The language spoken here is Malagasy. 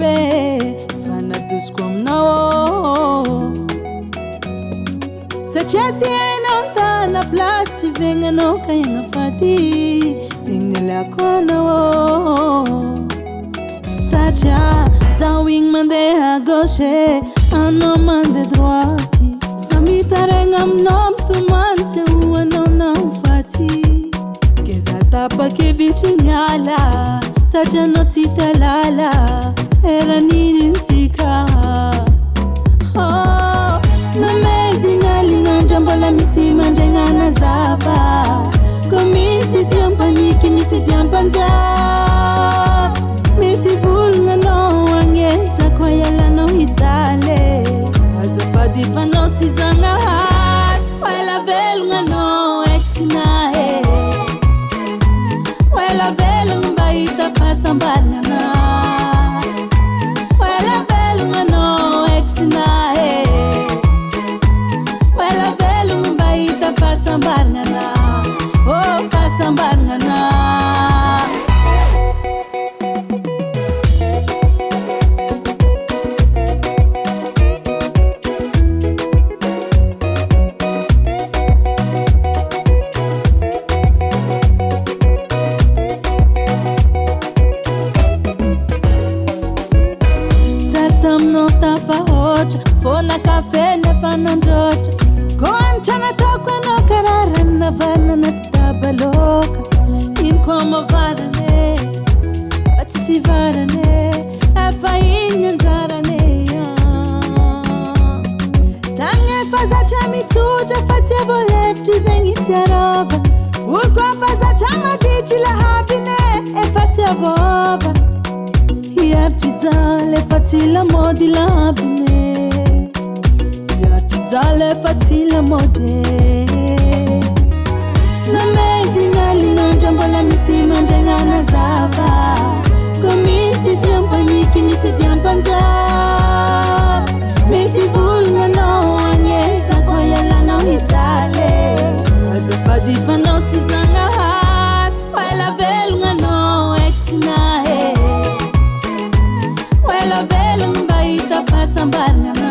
be fanadusiko aminao satria tsy hainao tana place tsy vegnanao ka iagnafaty zegny liako anao satria zaho igny mandeha gauche anao mandeha droite samy taregna aminao mitomany tsy ahoanao nahofaty keza tapakevitry niala satria anao tsy talala eraninitsika namezignalinandra mbola misy mandraignana zava ko misy tiampaniky misy tiampanjava mety volonanao agnesako ialanao hijaly azafady fanao tsy zagnahary oela velonanao exinahe oela velogno mba hita fahasambarana oela velonanao exinahe oela velogno mba hita fahasambarana oh fahasambarana Fona kafe nefa nandratra ko antrana taoko anao kararana varana anaty tabaloka ino koa mavarane fa tsy sy varane efa iny anjarane tagny efa zatra mitsotra fa tsy avolevitry zegny tsy arova olo koa fa zatra maditry lahabine efa tsy avova hiaritry jaly efa tsy lamody lahabine Zale fatila mode namezignalinandra mbola misy mandraignana zava ko misy tiampanyiky misy tiampanjava mety volonanao agnesako ialanao hijaly azafady fanao tsy zagnahary oela velonanao exinahe oela velogno mba hita fahasambarana